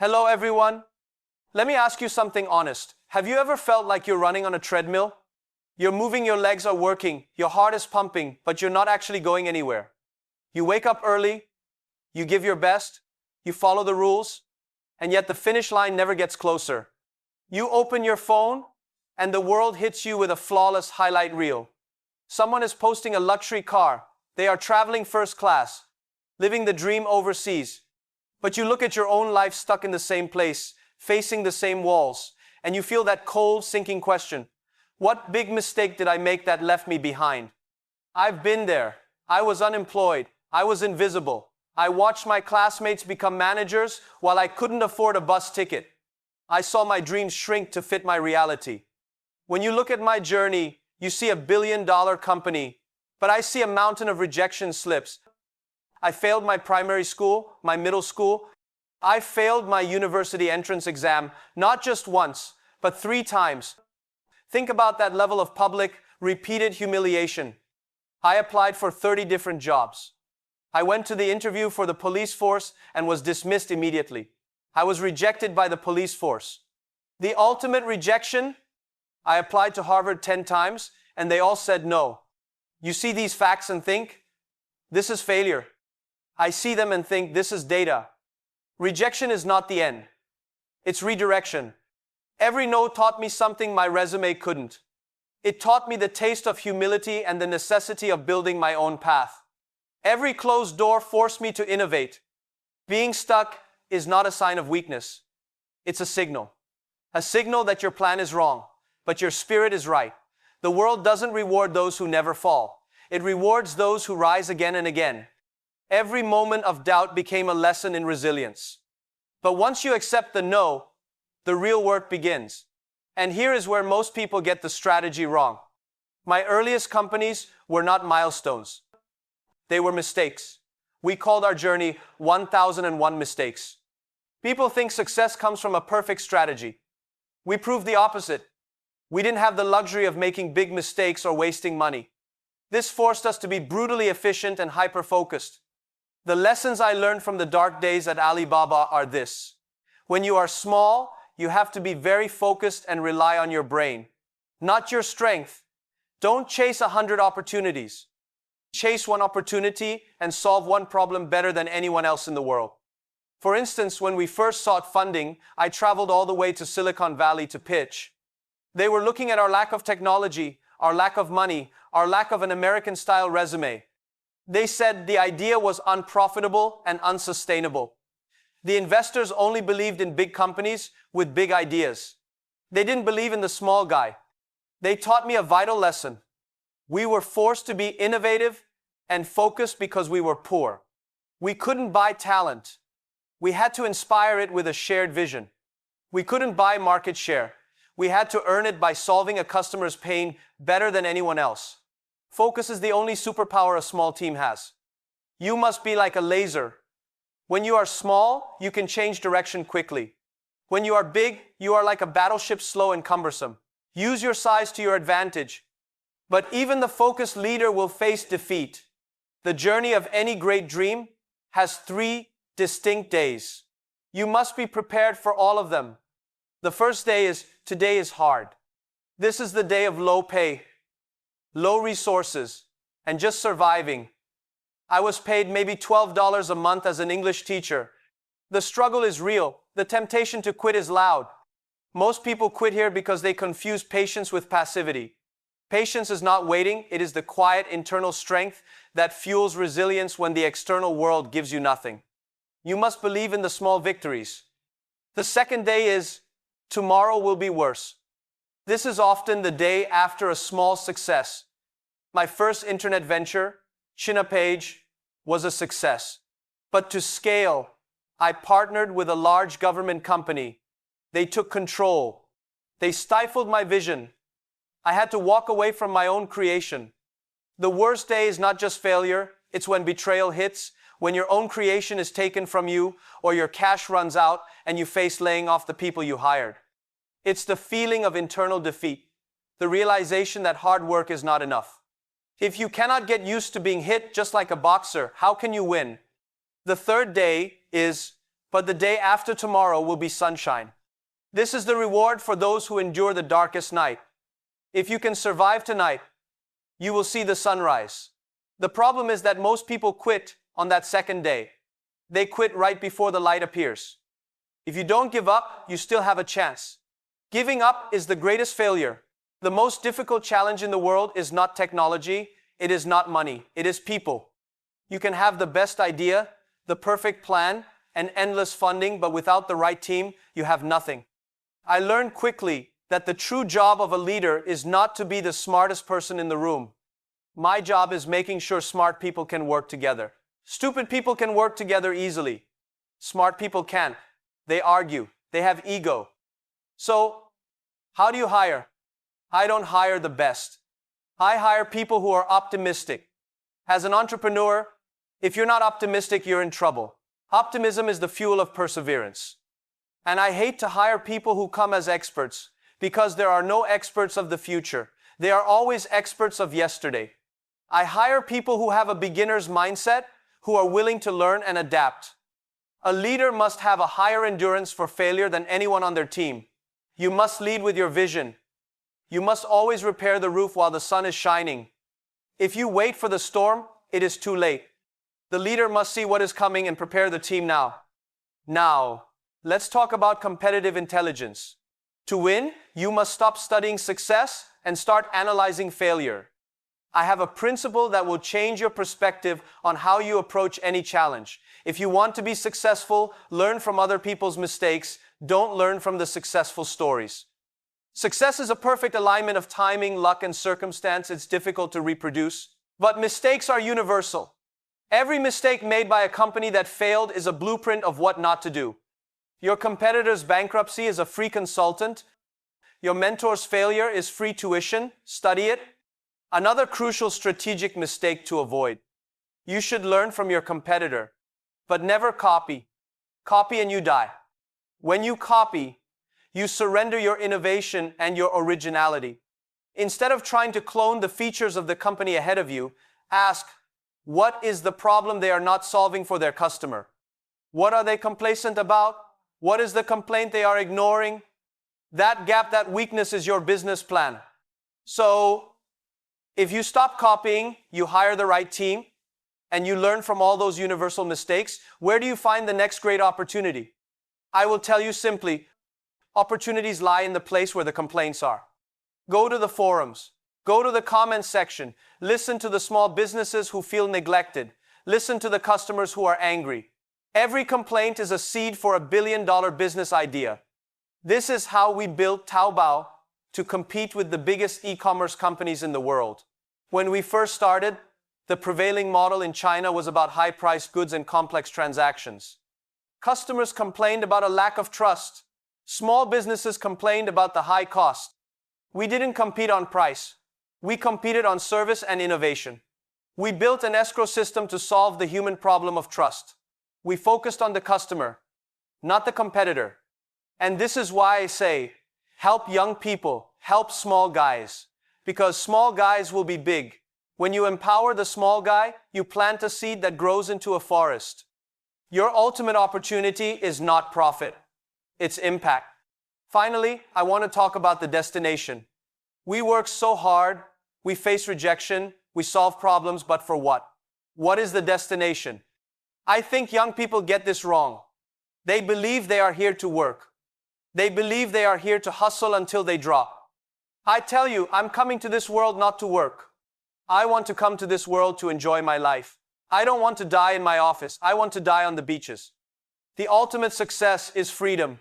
Hello everyone. Let me ask you something honest. Have you ever felt like you're running on a treadmill? You're moving, your legs are working, your heart is pumping, but you're not actually going anywhere. You wake up early, you give your best, you follow the rules, and yet the finish line never gets closer. You open your phone, and the world hits you with a flawless highlight reel. Someone is posting a luxury car. They are traveling first class, living the dream overseas. But you look at your own life stuck in the same place, facing the same walls, and you feel that cold, sinking question. What big mistake did I make that left me behind? I've been there. I was unemployed. I was invisible. I watched my classmates become managers while I couldn't afford a bus ticket. I saw my dreams shrink to fit my reality. When you look at my journey, you see $1 billion company, but I see a mountain of rejection slips. I failed my primary school, my middle school. I failed my university entrance exam, not just once, but 3 times. Think about that level of public, repeated humiliation. I applied for 30 different jobs. I went to the interview for the police force and was dismissed immediately. I was rejected by the police force. The ultimate rejection? I applied to Harvard 10 times, and they all said no. You see these facts and think, this is failure. I see them and think, this is data. Rejection is not the end. It's redirection. Every no taught me something my resume couldn't. It taught me the taste of humility and the necessity of building my own path. Every closed door forced me to innovate. Being stuck is not a sign of weakness. It's a signal. A signal that your plan is wrong, but your spirit is right. The world doesn't reward those who never fall. It rewards those who rise again and again. Every moment of doubt became a lesson in resilience. But once you accept the no, the real work begins. And here is where most people get the strategy wrong. My earliest companies were not milestones. They were mistakes. We called our journey 1001 mistakes. People think success comes from a perfect strategy. We proved the opposite. We didn't have the luxury of making big mistakes or wasting money. This forced us to be brutally efficient and hyper-focused. The lessons I learned from the dark days at Alibaba are this. When you are small, you have to be very focused and rely on your brain, not your strength. Don't chase 100 opportunities. Chase one opportunity and solve one problem better than anyone else in the world. For instance, when we first sought funding, I traveled all the way to Silicon Valley to pitch. They were looking at our lack of technology, our lack of money, our lack of an American-style resume. They said the idea was unprofitable and unsustainable. The investors only believed in big companies with big ideas. They didn't believe in the small guy. They taught me a vital lesson. We were forced to be innovative and focused because we were poor. We couldn't buy talent. We had to inspire it with a shared vision. We couldn't buy market share. We had to earn it by solving a customer's pain better than anyone else. Focus is the only superpower a small team has. You must be like a laser. When you are small, you can change direction quickly. When you are big, you are like a battleship, slow and cumbersome. Use your size to your advantage. But even the focused leader will face defeat. The journey of any great dream has 3 distinct days. You must be prepared for all of them. The first day is, today is hard. This is the day of low pay, low resources, and just surviving. I was paid maybe $12 a month as an English teacher. The struggle is real. The temptation to quit is loud. Most people quit here because they confuse patience with passivity. Patience is not waiting. It is the quiet internal strength that fuels resilience when the external world gives you nothing. You must believe in the small victories. The second day is, tomorrow will be worse. This is often the day after a small success. My first internet venture, Page, was a success. But to scale, I partnered with a large government company. They took control. They stifled my vision. I had to walk away from my own creation. The worst day is not just failure, it's when betrayal hits, when your own creation is taken from you, or your cash runs out and you face laying off the people you hired. It's the feeling of internal defeat, the realization that hard work is not enough. If you cannot get used to being hit just like a boxer, how can you win? The third day is, but the day after tomorrow will be sunshine. This is the reward for those who endure the darkest night. If you can survive tonight, you will see the sunrise. The problem is that most people quit on that second day. They quit right before the light appears. If you don't give up, you still have a chance. Giving up is the greatest failure. The most difficult challenge in the world is not technology, it is not money, it is people. You can have the best idea, the perfect plan, and endless funding, but without the right team, you have nothing. I learned quickly that the true job of a leader is not to be the smartest person in the room. My job is making sure smart people can work together. Stupid people can work together easily. Smart people can't. They argue. They have ego. So, how do you hire? I don't hire the best. I hire people who are optimistic. As an entrepreneur, if you're not optimistic, you're in trouble. Optimism is the fuel of perseverance. And I hate to hire people who come as experts, because there are no experts of the future. They are always experts of yesterday. I hire people who have a beginner's mindset, who are willing to learn and adapt. A leader must have a higher endurance for failure than anyone on their team. You must lead with your vision. You must always repair the roof while the sun is shining. If you wait for the storm, it is too late. The leader must see what is coming and prepare the team now. Now, let's talk about competitive intelligence. To win, you must stop studying success and start analyzing failure. I have a principle that will change your perspective on how you approach any challenge. If you want to be successful, learn from other people's mistakes. Don't learn from the successful stories. Success is a perfect alignment of timing, luck, and circumstance. It's difficult to reproduce. But mistakes are universal. Every mistake made by a company that failed is a blueprint of what not to do. Your competitor's bankruptcy is a free consultant. Your mentor's failure is free tuition. Study it. Another crucial strategic mistake to avoid. You should learn from your competitor, but never copy. Copy and you die. When you copy, you surrender your innovation and your originality. Instead of trying to clone the features of the company ahead of you, ask, what is the problem they are not solving for their customer? What are they complacent about? What is the complaint they are ignoring? That gap, that weakness is your business plan. So, if you stop copying, you hire the right team, and you learn from all those universal mistakes, where do you find the next great opportunity? I will tell you simply, opportunities lie in the place where the complaints are. Go to the forums. Go to the comments section. Listen to the small businesses who feel neglected. Listen to the customers who are angry. Every complaint is a seed for $1 billion business idea. This is how we built Taobao to compete with the biggest e-commerce companies in the world. When we first started, the prevailing model in China was about high-priced goods and complex transactions. Customers complained about a lack of trust. Small businesses complained about the high cost. We didn't compete on price. We competed on service and innovation. We built an escrow system to solve the human problem of trust. We focused on the customer, not the competitor. And this is why I say, help young people, help small guys, because small guys will be big. When you empower the small guy, you plant a seed that grows into a forest. Your ultimate opportunity is not profit, it's impact. Finally, I want to talk about the destination. We work so hard, we face rejection, we solve problems, but for what? What is the destination? I think young people get this wrong. They believe they are here to work. They believe they are here to hustle until they drop. I tell you, I'm coming to this world not to work. I want to come to this world to enjoy my life. I don't want to die in my office. I want to die on the beaches. The ultimate success is freedom.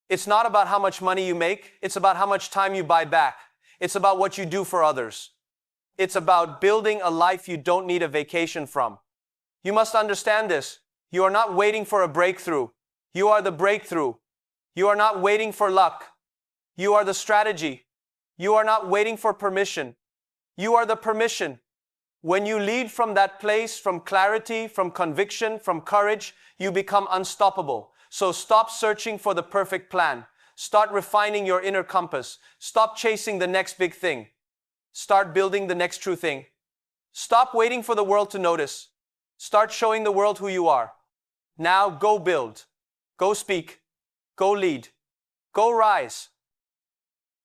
It's not about how much money you make. It's about how much time you buy back. It's about what you do for others. It's about building a life you don't need a vacation from. You must understand this. You are not waiting for a breakthrough. You are the breakthrough. You are not waiting for luck. You are the strategy. You are not waiting for permission. You are the permission. When you lead from that place, from clarity, from conviction, from courage, you become unstoppable. So stop searching for the perfect plan. Start refining your inner compass. Stop chasing the next big thing. Start building the next true thing. Stop waiting for the world to notice. Start showing the world who you are. Now go build. Go speak. Go lead. Go rise.